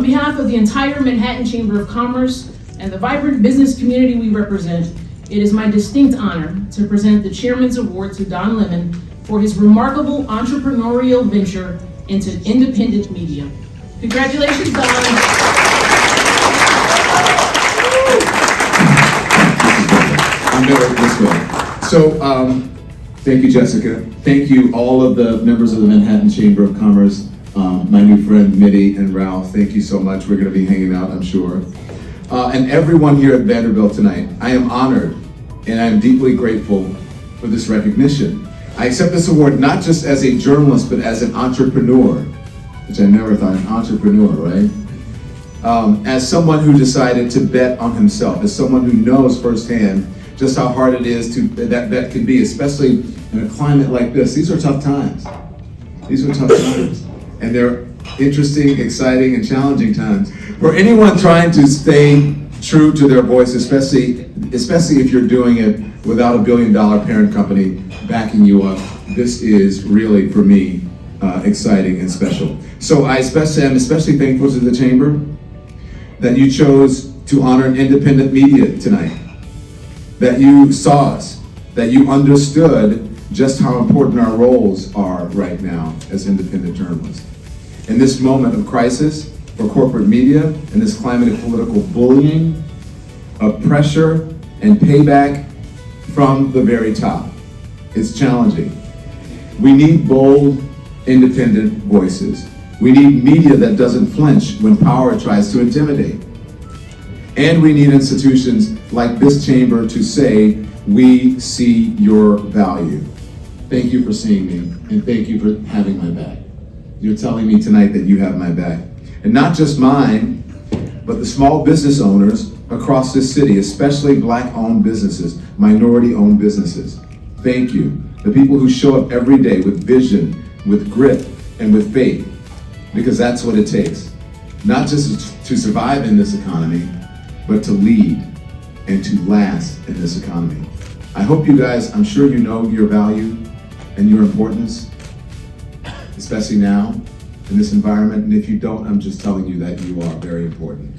On behalf of the entire Manhattan Chamber of Commerce and the vibrant business community we represent, it is my distinct honor to present the Chairman's Award to Don Lemon for his remarkable entrepreneurial venture into independent media. Congratulations, Don. I'm better this way. So, thank you, Jessica. Thank you, all of the members of the Manhattan Chamber of Commerce, my new friend Mitty and Ralph. Thank you so much. We're going to be hanging out, I'm sure. And everyone here at Vanderbilt tonight, I am honored and I am deeply grateful for this recognition. I accept this award not just as a journalist, but as an entrepreneur, which I never thought, an entrepreneur, right? As someone who decided to bet on himself, as someone who knows firsthand just how hard it is that bet can be, especially in a climate like this. These are tough times. These are tough times. And they're interesting, exciting, and challenging times. For anyone trying to stay true to their voice, especially if you're doing it without a billion-dollar parent company backing you up, this is really, for me, exciting and special. So I'm especially thankful to the Chamber that you chose to honor independent media tonight, that you saw us, that you understood just how important our roles are right now as independent journalists. In this moment of crisis for corporate media, in this climate of political bullying, of pressure and payback from the very top, it's challenging. We need bold, independent voices. We need media that doesn't flinch when power tries to intimidate. And we need institutions like this chamber to say, we see your value. Thank you for seeing me, and thank you for having my back. You're telling me tonight that you have my back. And not just mine, but the small business owners across this city, especially Black-owned businesses, minority-owned businesses. Thank you. The people who show up every day with vision, with grit, and with faith, because that's what it takes. Not just to survive in this economy, but to lead and to last in this economy. I hope you guys, I'm sure you know your value and your importance, especially now in this environment. And if you don't, I'm just telling you that you are very important.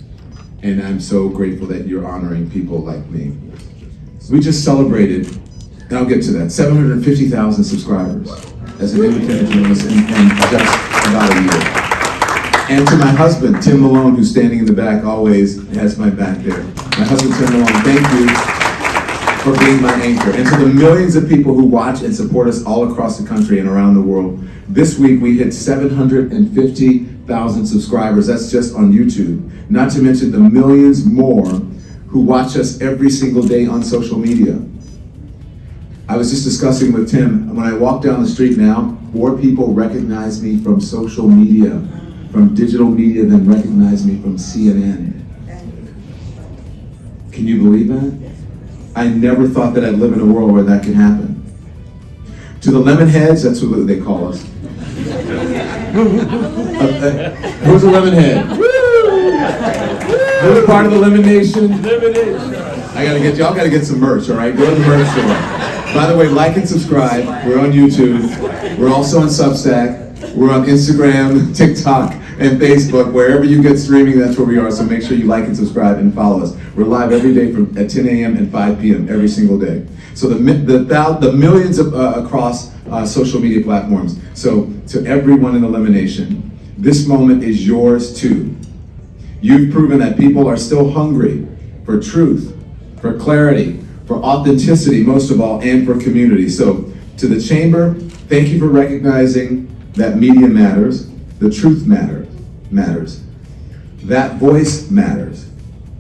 And I'm so grateful that you're honoring people like me. We just celebrated, and I'll get to that, 750,000 subscribers as an independent journalist in just about a year. And to my husband, Tim Malone, who's standing in the back, always has my back there. My husband, Tim Malone, thank you for being my anchor. And to the millions of people who watch and support us all across the country and around the world, this week we hit 750,000 subscribers. That's just on YouTube. Not to mention the millions more who watch us every single day on social media. I was just discussing with Tim, when I walk down the street now, more people recognize me from social media, from digital media, than recognize me from CNN. Can you believe that? I never thought that I'd live in a world where that could happen. To the Lemonheads, that's what they call us. Who's a Lemonhead? Who's part of the Lemon Nation? Y'all gotta get some merch, all right? Go to the merch store. By the way, like and subscribe. We're on YouTube. We're also on Substack. We're on Instagram, TikTok, and Facebook. Wherever you get streaming, that's where we are. So make sure you like and subscribe and follow us. We're live every day at 10 a.m. and 5 p.m. every single day. So the millions across social media platforms. So to everyone in the Lemon Nation, this moment is yours too. You've proven that people are still hungry for truth, for clarity, for authenticity, most of all, and for community. So to the Chamber, thank you for recognizing that media matters, the truth matters, that voice matters,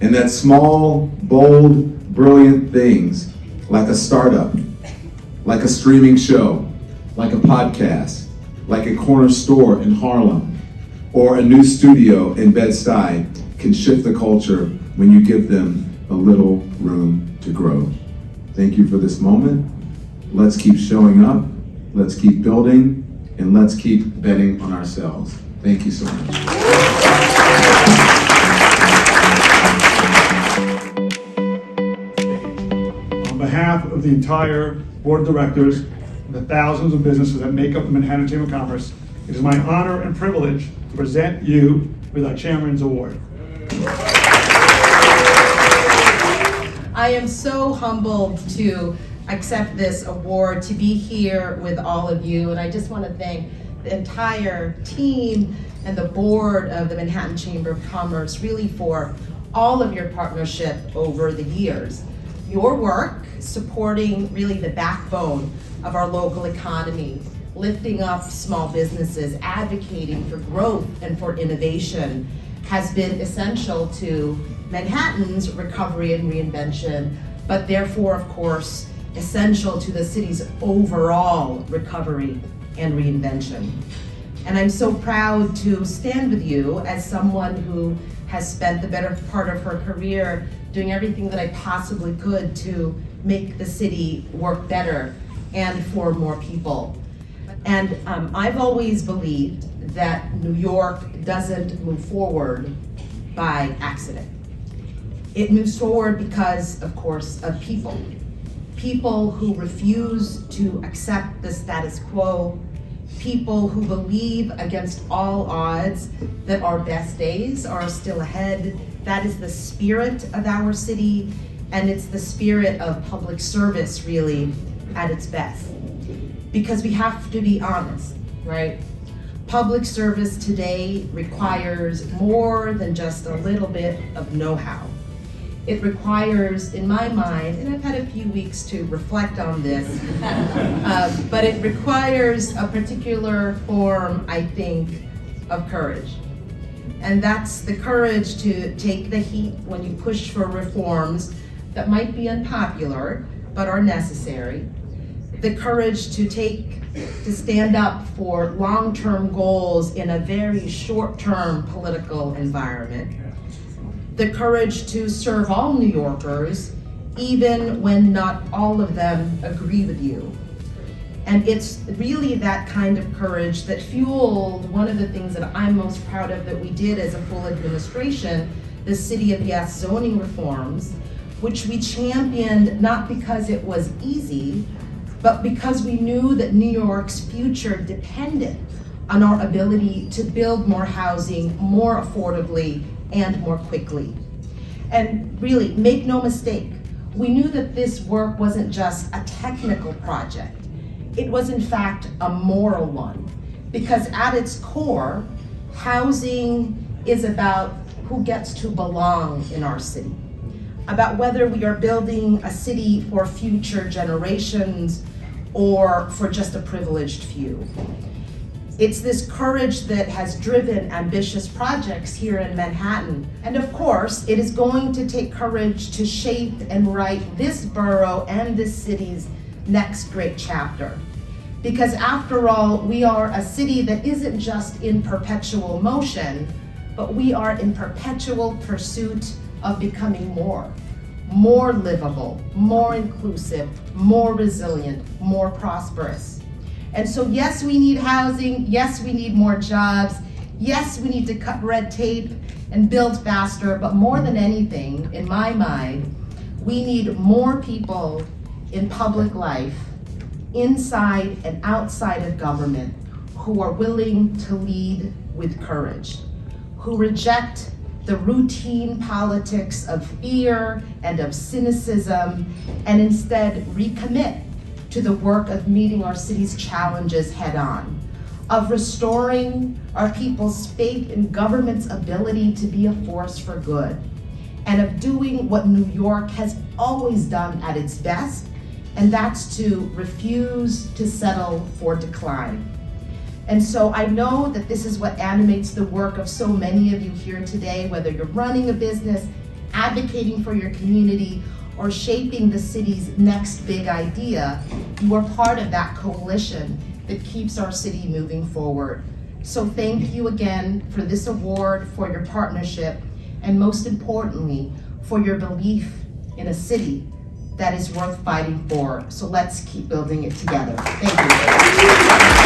and that small, bold, brilliant things like a startup, like a streaming show, like a podcast, like a corner store in Harlem, or a new studio in Bed-Stuy can shift the culture when you give them a little room to grow. Thank you for this moment. Let's keep showing up, let's keep building, and let's keep betting on ourselves. Thank you so much. On behalf of the entire Board of Directors and the thousands of businesses that make up the Manhattan Chamber of Commerce, it is my honor and privilege to present you with our Chairman's Award. I am so humbled to accept this award, to be here with all of you, and I just want to thank the entire team and the board of the Manhattan Chamber of Commerce really for all of your partnership over the years. Your work supporting really the backbone of our local economy, lifting up small businesses, advocating for growth and for innovation has been essential to Manhattan's recovery and reinvention, but therefore, of course, essential to the city's overall recovery and reinvention. And I'm so proud to stand with you as someone who has spent the better part of her career doing everything that I possibly could to make the city work better and for more people. And I've always believed that New York doesn't move forward by accident. It moves forward because, of course, of people. People who refuse to accept the status quo, people who believe against all odds that our best days are still ahead. That is the spirit of our city, and it's the spirit of public service really at its best. Because we have to be honest, right? Public service today requires more than just a little bit of know-how. It requires, in my mind, and I've had a few weeks to reflect on this, but it requires a particular form, I think, of courage. And that's the courage to take the heat when you push for reforms that might be unpopular, but are necessary. The courage to stand up for long-term goals in a very short-term political environment. The courage to serve all New Yorkers, even when not all of them agree with you. And it's really that kind of courage that fueled one of the things that I'm most proud of that we did as a full administration, the City of Yes zoning reforms, which we championed not because it was easy, but because we knew that New York's future depended on our ability to build more housing more affordably and more quickly. And really, make no mistake, we knew that this work wasn't just a technical project. It was in fact a moral one, because at its core, housing is about who gets to belong in our city, about whether we are building a city for future generations or for just a privileged few. It's this courage that has driven ambitious projects here in Manhattan. And of course, it is going to take courage to shape and write this borough and this city's next great chapter. Because after all, we are a city that isn't just in perpetual motion, but we are in perpetual pursuit of becoming more livable, more inclusive, more resilient, more prosperous. And so yes, we need housing, yes, we need more jobs, yes, we need to cut red tape and build faster, but more than anything, in my mind, we need more people in public life, inside and outside of government, who are willing to lead with courage, who reject the routine politics of fear and of cynicism, and instead recommit to the work of meeting our city's challenges head on, of restoring our people's faith in government's ability to be a force for good, and of doing what New York has always done at its best, and that's to refuse to settle for decline. And so I know that this is what animates the work of so many of you here today, whether you're running a business, advocating for your community, or shaping the city's next big idea. You are part of that coalition that keeps our city moving forward. So thank you again for this award, for your partnership, and most importantly, for your belief in a city that is worth fighting for. So let's keep building it together. Thank you.